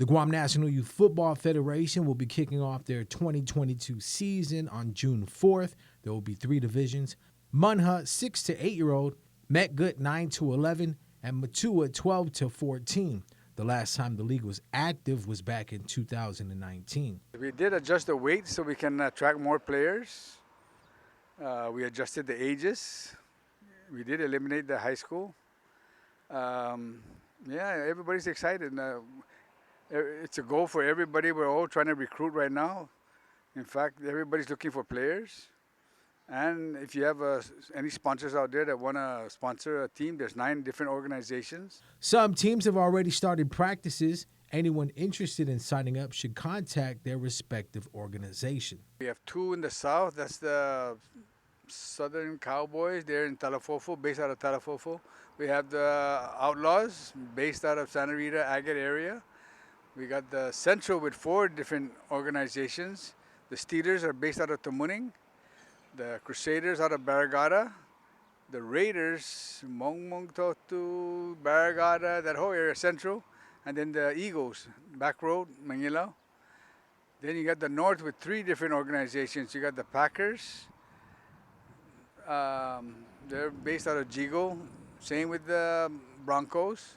The Guam National Youth Football Federation will be kicking off their 2022 season on June 4th. There will be 3 divisions: Munha 6 to 8-year-old, Metgut 9 to 11, and Matua 12 to 14. The last time the league was active was back in 2019. We did adjust the weight so we can attract more players. We adjusted the ages. We did eliminate the high school. Yeah, everybody's excited. It's a goal for everybody. We're all trying to recruit right now. In fact, everybody's looking for players. And if you have any sponsors out there that want to sponsor a team, there's 9 different organizations. Some teams have already started practices. Anyone interested in signing up should contact their respective organization. We have 2 in the south. That's the Southern Cowboys. They're in Talafofo, based out of Talafofo. We have the Outlaws, based out of Santa Rita, Agate area. We got the Central with 4 different organizations. The Steelers are based out of Tamuning. The Crusaders out of Barragata. The Raiders, Mongmong Totu, Barragata, that whole area, Central. And then the Eagles, Back Road, Manila. Then you got the North with 3 different organizations. You got the Packers. They're based out of Jigo. Same with the Broncos,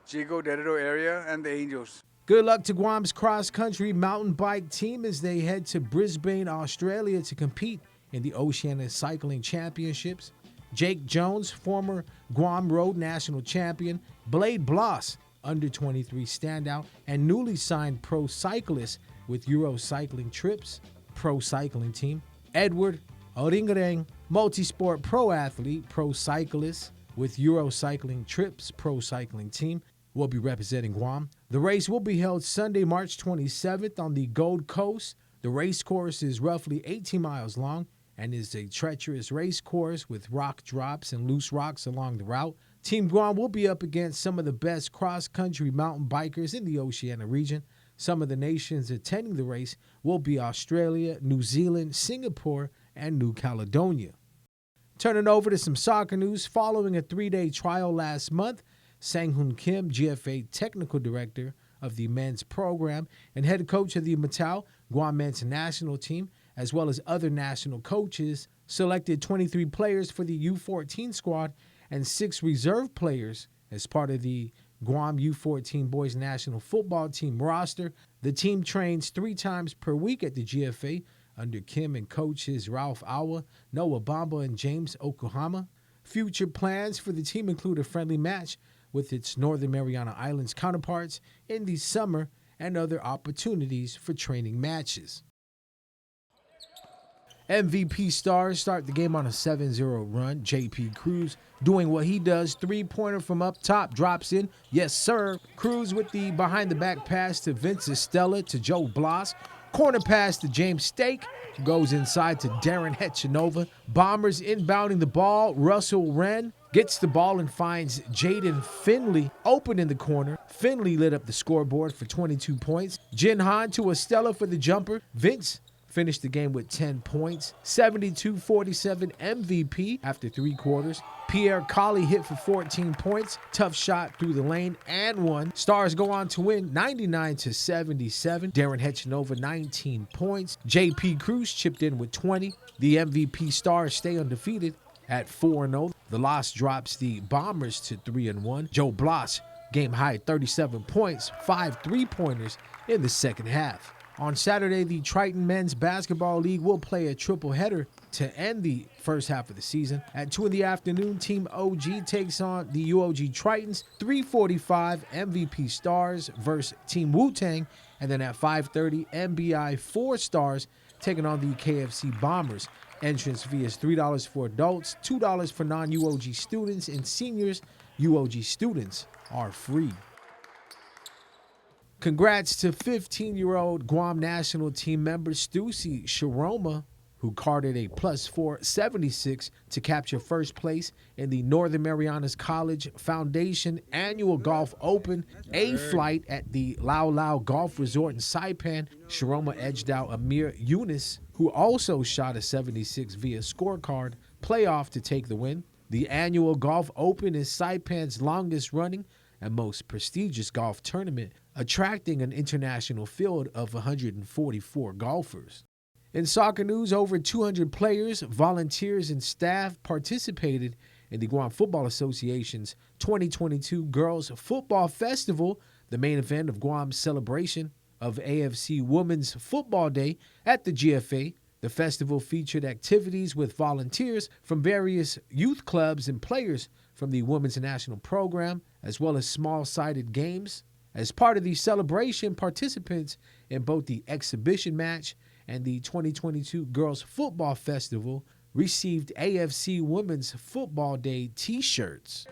Jigo, Dededo area, and the Angels. Good luck to Guam's cross-country mountain bike team as they head to Brisbane, Australia to compete in the Oceania Cycling Championships. Jake Jones, former Guam Road National Champion, Blade Bloss, under-23 standout, and newly signed pro cyclist with Euro Cycling Trips Pro Cycling Team. Edward Oringareng, multi-sport pro athlete, pro cyclist with Euro Cycling Trips Pro Cycling Team, will be representing Guam. The race will be held Sunday, March 27th on the Gold Coast. The race course is roughly 18 miles long and is a treacherous race course with rock drops and loose rocks along the route. Team Guam will be up against some of the best cross-country mountain bikers in the Oceania region. Some of the nations attending the race will be Australia, New Zealand, Singapore, and New Caledonia. Turning over to some soccer news, following a 3-day trial last month, Sang-Hoon Kim, GFA Technical Director of the men's program and head coach of the Matau Guam men's national team, as well as other national coaches, selected 23 players for the U14 squad and 6 reserve players as part of the Guam U14 boys national football team roster. The team trains 3 times per week at the GFA under Kim and coaches Ralph Awa, Noah Bamba, and James Okuhama. Future plans for the team include a friendly match with its Northern Mariana Islands counterparts in the summer and other opportunities for training matches. MVP Stars start the game on a 7-0 run. J.P. Cruz doing what he does. 3-pointer from up top, drops in. Yes, sir. Cruz with the behind-the-back pass to Vince Estella to Joe Bloss. Corner pass to James Stake. Goes inside to Darren Hetchanova. Bombers inbounding the ball. Russell Wren gets the ball and finds Jaden Finley open in the corner. Finley lit up the scoreboard for 22 points. Jin Han to Estella for the jumper. Vince finished the game with 10 points. 72-47 MVP after 3 quarters. Pierre Colley hit for 14 points. Tough shot through the lane and one. Stars go on to win 99-77. Darren Hetchanova 19 points. J.P. Cruz chipped in with 20. The MVP Stars stay undefeated at 4-0. The loss drops the Bombers to 3-1. Joe Bloss game high 37 points, 5 3-pointers in the second half. On Saturday, the Triton Men's Basketball League will play a triple-header to end the first half of the season. At 2 in the afternoon, Team OG takes on the UOG Tritons. 3:45, MVP Stars versus Team Wu-Tang. And then at 5:30, MBI 4 Stars taking on the KFC Bombers. Entrance fee is $3 for adults, $2 for non-UOG students, and seniors. UOG students are free. Congrats to 15-year-old Guam national team member Stussy Sharoma, who carded a +4 76 to capture first place in the Northern Marianas College Foundation Annual Golf Open A-Flight at the Lau Lau Golf Resort in Saipan. Sharoma edged out Amir Yunus, who also shot a 76 via scorecard playoff to take the win. The Annual Golf Open is Saipan's longest running and most prestigious golf tournament attracting an international field of 144 golfers. In soccer news, over 200 players, volunteers, and staff participated in the Guam Football Association's 2022 Girls Football Festival, the main event of Guam's celebration of AFC Women's Football Day at the GFA. The festival featured activities with volunteers from various youth clubs and players from the Women's National Program, as well as small-sided games. As part of the celebration, participants in both the exhibition match and the 2022 Girls Football Festival received AFC Women's Football Day t-shirts.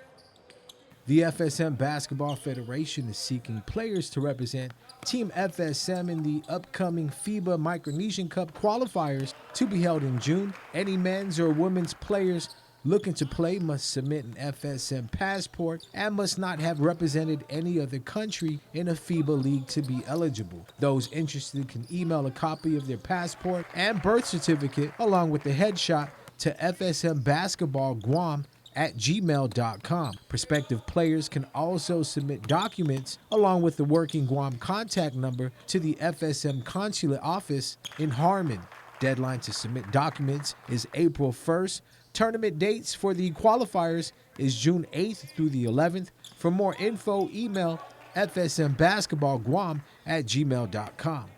The FSM Basketball Federation is seeking players to represent Team FSM in the upcoming FIBA Micronesian Cup qualifiers to be held in June. Any men's or women's players looking to play must submit an FSM passport and must not have represented any other country in a FIBA league to be eligible. Those interested can email a copy of their passport and birth certificate along with the headshot to fsmbasketballguam@gmail.com. Prospective players can also submit documents along with the working Guam contact number to the FSM Consulate Office in Harmon. Deadline to submit documents is April 1st. Tournament dates for the qualifiers is June 8th through the 11th. For more info, email fsmbasketballguam@gmail.com.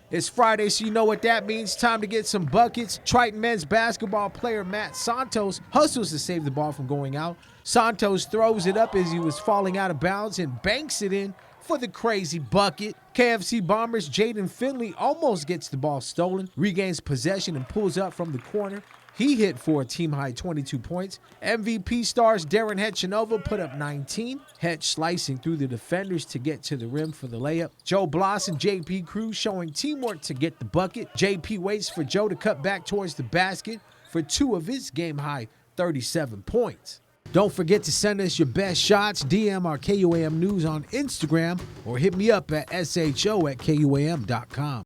It's Friday, so you know what that means. Time to get some buckets. Triton men's basketball player Matt Santos hustles to save the ball from going out. Santos throws it up as he was falling out of bounds and banks it in for the crazy bucket. KFC Bombers' Jaden Finley almost gets the ball stolen, regains possession and pulls up from the corner. He hit for a team-high 22 points. MVP stars Darren Hetchanova put up 19. Hetch slicing through the defenders to get to the rim for the layup. Joe Bloss and JP Cruz showing teamwork to get the bucket. JP waits for Joe to cut back towards the basket for 2 of his game-high 37 points. Don't forget to send us your best shots. DM our KUAM News on Instagram or hit me up at sho@kuam.com.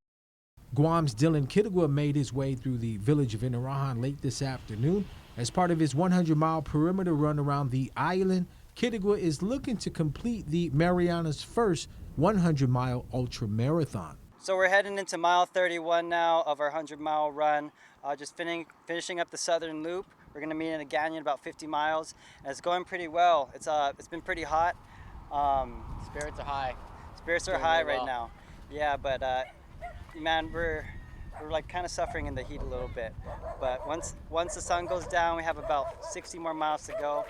Guam's Dylan Kittigwa made his way through the village of Inarahan late this afternoon. As part of his 100-mile perimeter run around the island, Kittigwa is looking to complete the Mariana's first 100-mile ultra marathon. So we're heading into mile 31 now of our 100-mile run. Just finishing up the southern loop. We're going to meet in a canyon about 50 miles, and it's going pretty well. It's been pretty hot. Spirits are high. Spirits are high right now. Yeah, but man, we're like kind of suffering in the heat a little bit. But once the sun goes down, we have about 60 more miles to go.